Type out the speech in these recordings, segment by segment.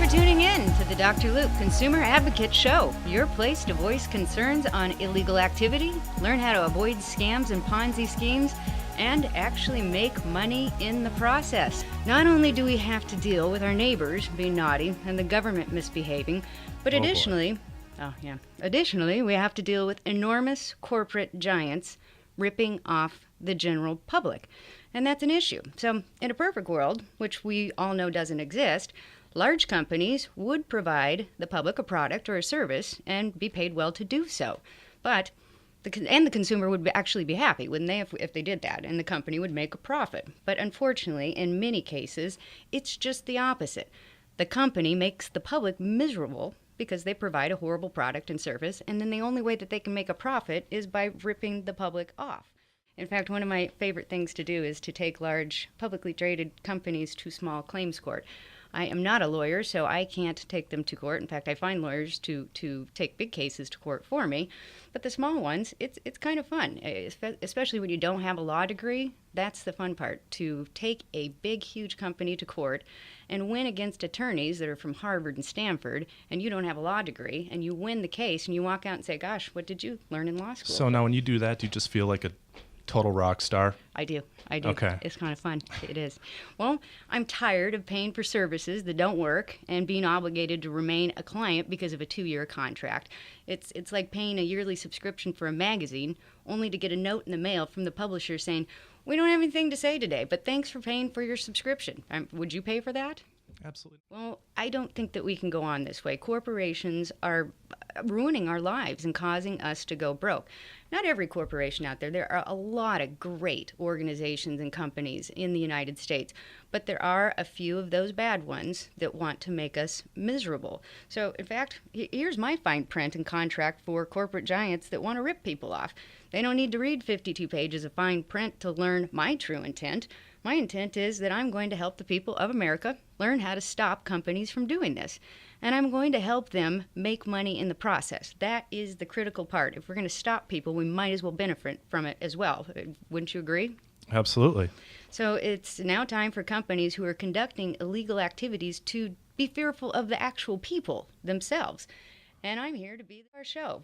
tuning in to the Dr. Luke Consumer Advocate Show, your place to voice concerns on illegal activity, learn how to avoid scams and Ponzi schemes, and actually make money in the process. Not only do we have to deal with our neighbors being naughty and the government misbehaving, but additionally, we have to deal with enormous corporate giants ripping off the general public. And that's an issue. So in a perfect world, which we all know doesn't exist, large companies would provide the public a product or a service and be paid well to do so. But the consumer would actually be happy, wouldn't they, if they did that, and the company would make a profit. But unfortunately, in many cases, it's just the opposite. The company makes the public miserable because they provide a horrible product and service, and then the only way that they can make a profit is by ripping the public off. In fact, one of my favorite things to do is to take large publicly traded companies to small claims court. I am not a lawyer, so I can't take them to court. In fact, I find lawyers to take big cases to court for me. But the small ones, it's kind of fun, especially when you don't have a law degree. That's the fun part, to take a big, huge company to court and win against attorneys that are from Harvard and Stanford, and you don't have a law degree, and you win the case, and you walk out and say, gosh, what did you learn in law school? So now when you do that, do you just feel like a total rock star? I do. Okay. It's kind of fun. It is. Well, I'm tired of paying for services that don't work and being obligated to remain a client because of a 2-year contract. It's like paying a yearly subscription for a magazine only to get a note in the mail from the publisher saying, we don't have anything to say today, but thanks for paying for your subscription. Would you pay for that? Absolutely. Well, I don't think that we can go on this way. Corporations are ruining our lives and causing us to go broke. Not every corporation out there. There are a lot of great organizations and companies in the United States, but there are a few of those bad ones that want to make us miserable. So, in fact, here's my fine print and contract for corporate giants that want to rip people off. They don't need to read 52 pages of fine print to learn my true intent. My intent is that I'm going to help the people of America learn how to stop companies from doing this. And I'm going to help them make money in the process. That is the critical part. If we're going to stop people, we might as well benefit from it as well. Wouldn't you agree? Absolutely. So it's now time for companies who are conducting illegal activities to be fearful of the actual people themselves. And I'm here to be our show.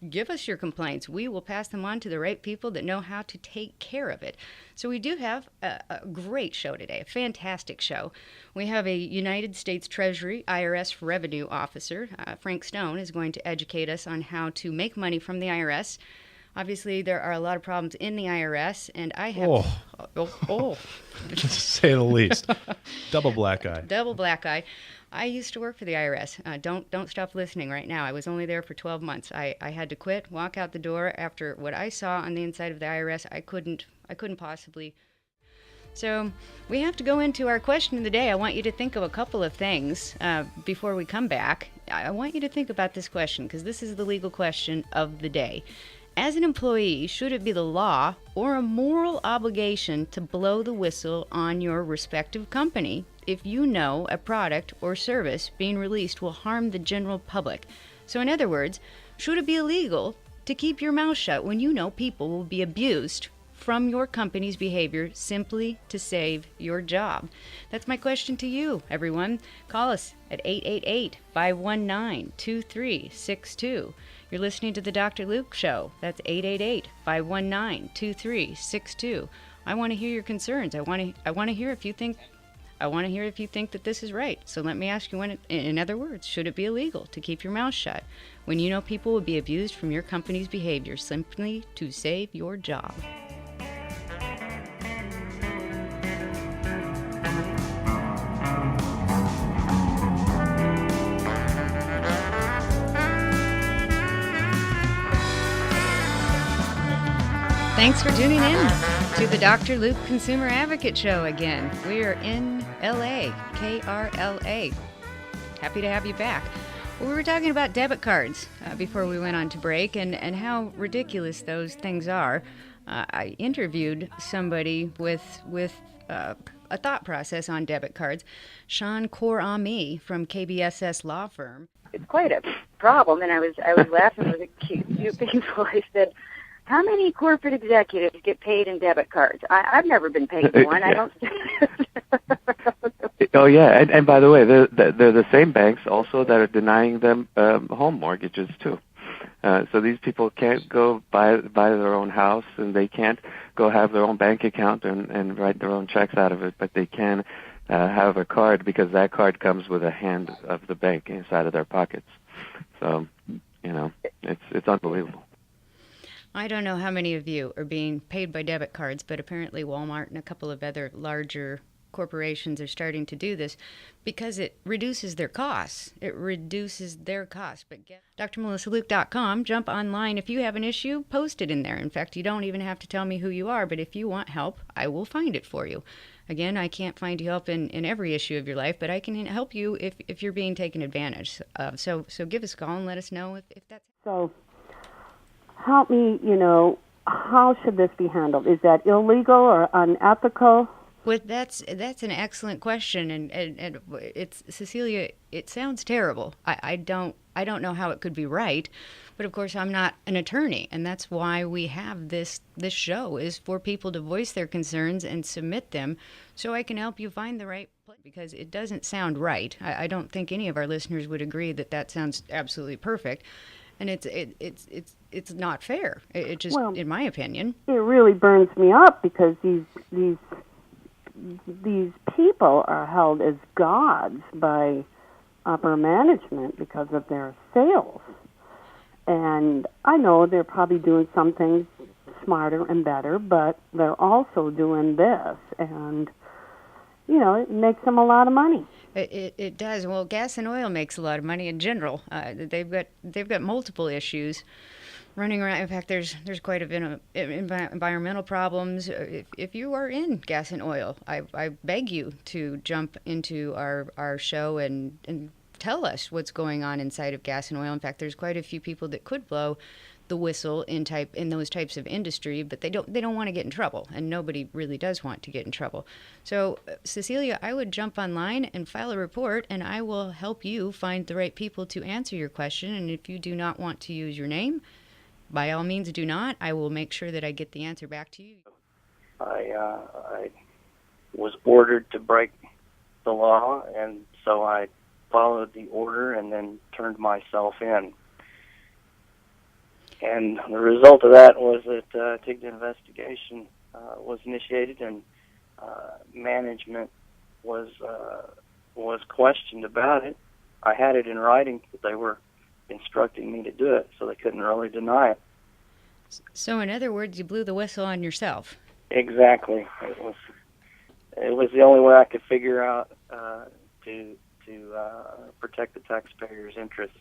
Give us your complaints. We will pass them on to the right people that know how to take care of it. So we do have a great show today, a fantastic show. We have a United States Treasury IRS Revenue Officer. Frank Stone is going to educate us on how to make money from the IRS. Obviously, there are a lot of problems in the IRS, and I have... To say the least. Double black eye. Double black eye. I used to work for the IRS. Don't stop listening right now. I was only there for 12 months. I had to quit, walk out the door after what I saw on the inside of the IRS. I couldn't possibly. So we have to go into our question of the day. I want you to think of a couple of things before we come back. I want you to think about this question because this is the legal question of the day. As an employee, should it be the law or a moral obligation to blow the whistle on your respective company if you know a product or service being released will harm the general public? So in other words, should it be illegal to keep your mouth shut when you know people will be abused from your company's behavior simply to save your job? That's my question to you, everyone. Call us at 888-519-2362. You're listening to the Dr. Luke Show. That's 888-519-2362. I want to hear your concerns. I want to hear if you think that this is right. So let me ask you, in other words, should it be illegal to keep your mouth shut when you know people will be abused from your company's behavior simply to save your job? Thanks for tuning in to the Dr. Luke Consumer Advocate Show again. We are in LA, KRLA. Happy to have you back. Well, we were talking about debit cards before we went on to break and how ridiculous those things are. I interviewed somebody with a thought process on debit cards, Sean Khorrami from KBSS Law Firm. It's quite a problem, and I was laughing with a few people. I said, how many corporate executives get paid in debit cards? I've never been paid one. I don't. Oh yeah, and by the way, they're the same banks also that are denying them home mortgages too. So these people can't go buy their own house, and they can't go have their own bank account and write their own checks out of it, but they can have a card because that card comes with a hand of the bank inside of their pockets. So, it's unbelievable. I don't know how many of you are being paid by debit cards, but apparently Walmart and a couple of other larger corporations are starting to do this because it reduces their costs. It reduces their costs. But get drmelissaluke.com, jump online. If you have an issue, post it in there. In fact, you don't even have to tell me who you are, but if you want help, I will find it for you. Again, I can't find you help in every issue of your life, but I can help you if you're being taken advantage of. So give us a call and let us know if that's... So help me, how should this be handled? Is that illegal or unethical? Well, that's an excellent question, and it's Cecilia. It sounds terrible. I don't know how it could be right, but of course I'm not an attorney, and that's why we have this show is for people to voice their concerns and submit them, so I can help you find the right place, because it doesn't sound right. I don't think any of our listeners would agree that sounds absolutely perfect, and it's not fair. It just, well, in my opinion, it really burns me up because these people are held as gods by upper management because of their sales. And I know they're probably doing some things smarter and better, but they're also doing this. And, it makes them a lot of money. It does. Well, gas and oil makes a lot of money in general. They've got multiple issues running around. In fact, there's quite a bit of environmental problems. If you are in gas and oil, I beg you to jump into our show and tell us what's going on inside of gas and oil. In fact, there's quite a few people that could blow the whistle in those types of industry, but they don't want to get in trouble, and nobody really does want to get in trouble. So, Cecilia, I would jump online and file a report, and I will help you find the right people to answer your question. And if you do not want to use your name, by all means do not. I will make sure that I get the answer back to you. I was ordered to break the law, and so I followed the order and then turned myself in. And the result of that was that TIGTA investigation was initiated, and management was questioned about it. I had it in writing that they were instructing me to do it, so they couldn't really deny it. So, in other words, you blew the whistle on yourself. Exactly. It was the only way I could figure out to protect the taxpayers' interests,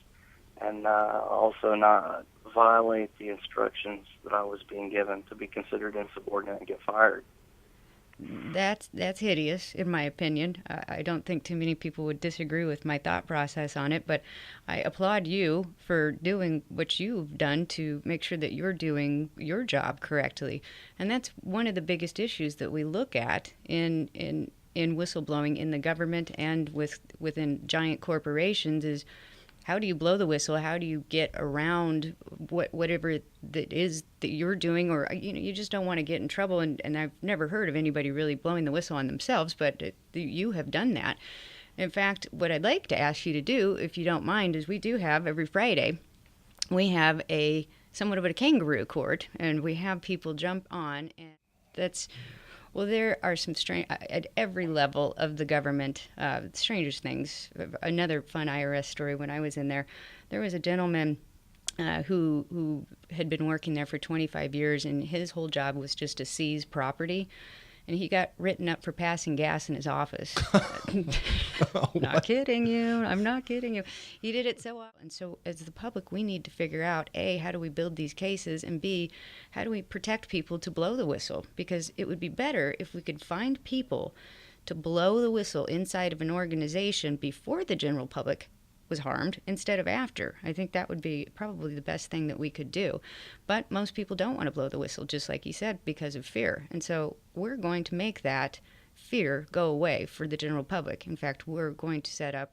and also not violate the instructions that I was being given to be considered insubordinate and get fired. That's hideous, in my opinion. I don't think too many people would disagree with my thought process on it, but I applaud you for doing what you've done to make sure that you're doing your job correctly. And that's one of the biggest issues that we look at in whistleblowing in the government and within giant corporations is, how do you blow the whistle? How do you get around whatever that is that you're doing? Or, you just don't want to get in trouble. And I've never heard of anybody really blowing the whistle on themselves, but you have done that. In fact, what I'd like to ask you to do, if you don't mind, is we do have every Friday, we have somewhat of a kangaroo court, and we have people jump on, and that's... Well, there are some strange, at every level of the government, strangest things. Another fun IRS story, when I was in there, there was a gentleman who had been working there for 25 years, and his whole job was just to seize property. And he got written up for passing gas in his office. Not kidding you. I'm not kidding you. He did it so often. And so as the public, we need to figure out, A, how do we build these cases? And B, how do we protect people to blow the whistle? Because it would be better if we could find people to blow the whistle inside of an organization before the general public was harmed instead of after. I think that would be probably the best thing that we could do. But most people don't want to blow the whistle, just like you said, because of fear. And so we're going to make that fear go away for the general public. In fact, we're going to set up...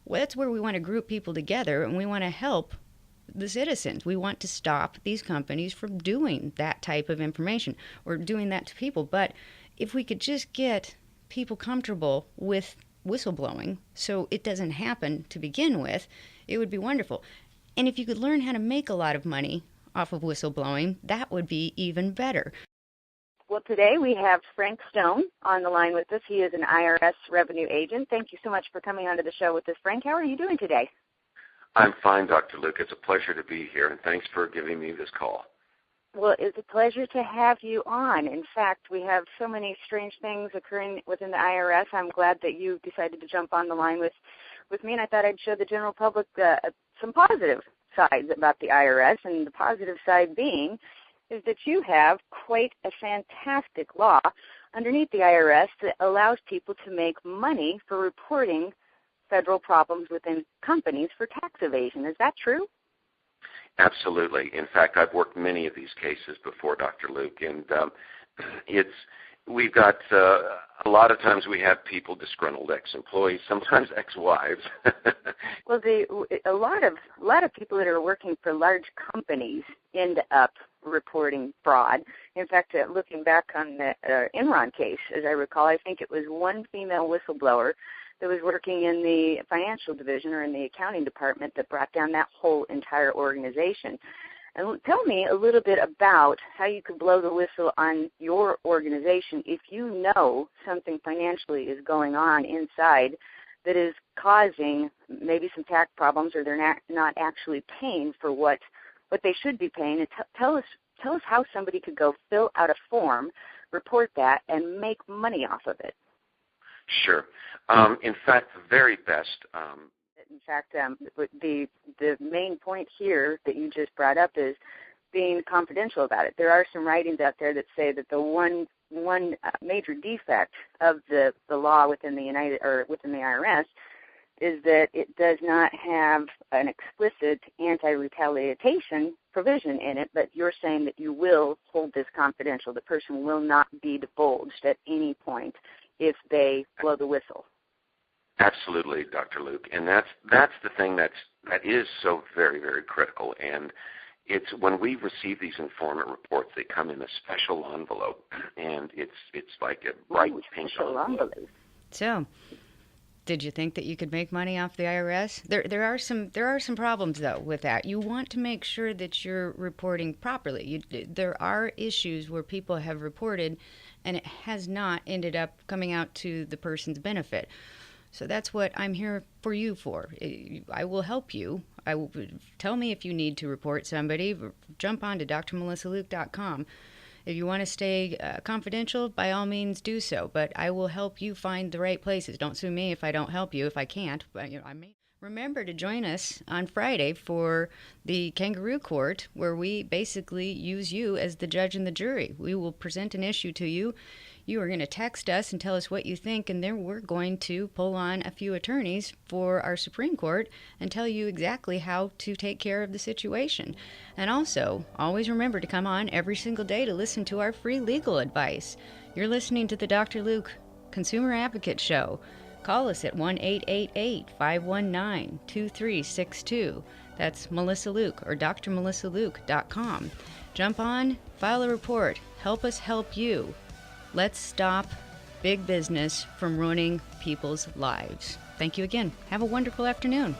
that's where we want to group people together, and we want to help the citizens. We want to stop these companies from doing that type of information or doing that to people. But if we could just get people comfortable with whistleblowing so it doesn't happen to begin with, it would be wonderful. And if you could learn how to make a lot of money off of whistleblowing, that would be even better. Well, today we have Frank Stone on the line with us. He is an IRS revenue agent. Thank you so much for coming onto the show with us, Frank. How are you doing today? I'm fine, Dr. Luke. It's a pleasure to be here, and thanks for giving me this call. Well, it's a pleasure to have you on. In fact, we have so many strange things occurring within the IRS. I'm glad that you decided to jump on the line with me, and I thought I'd show the general public some positive sides about the IRS, and the positive side being is that you have quite a fantastic law underneath the IRS that allows people to make money for reporting federal problems within companies for tax evasion. Is that true? Absolutely. In fact, I've worked many of these cases before, Dr. Luke, and we've got a lot of times we have people, disgruntled ex-employees, sometimes ex-wives. Well, a lot of people that are working for large companies end up reporting fraud. In fact, looking back on the Enron case, as I recall, I think it was one female whistleblower that was working in the financial division or in the accounting department that brought down that whole entire organization. And tell me a little bit about how you could blow the whistle on your organization if you know something financially is going on inside that is causing maybe some tax problems, or they're not actually paying for what they should be paying. And tell us how somebody could go fill out a form, report that, and make money off of it. Sure. In fact, the very best. In fact, the main point here that you just brought up is being confidential about it. There are some writings out there that say that the one major defect of the law within the IRS is that it does not have an explicit anti-retaliation provision in it, but you're saying that you will hold this confidential. The person will not be divulged at any point if they blow the whistle. Absolutely, Dr. Luke, and that's the thing that is so very, very critical. And it's when we receive these informant reports, they come in a special envelope, and it's like a bright pink envelope. So, did you think that you could make money off the IRS? There are some problems though with that. You want to make sure that you're reporting properly. There are issues where people have reported, and it has not ended up coming out to the person's benefit. So that's what I'm here for you for. I will help you. Tell me if you need to report somebody. Jump on to drmelissaluke.com. If you want to stay confidential, by all means do so. But I will help you find the right places. Don't sue me if I don't help you. If I can't, but I may. Remember to join us on Friday for the Kangaroo Court, where we basically use you as the judge and the jury. We will present an issue to you. You are going to text us and tell us what you think, and then we're going to pull on a few attorneys for our Supreme Court and tell you exactly how to take care of the situation. And also, always remember to come on every single day to listen to our free legal advice. You're listening to the Dr. Luke Consumer Advocate Show. Call us at 1-888-519-2362. That's Melissa Luke or drmelissaluke.com. Jump on, file a report, help us help you. Let's stop big business from ruining people's lives. Thank you again. Have a wonderful afternoon.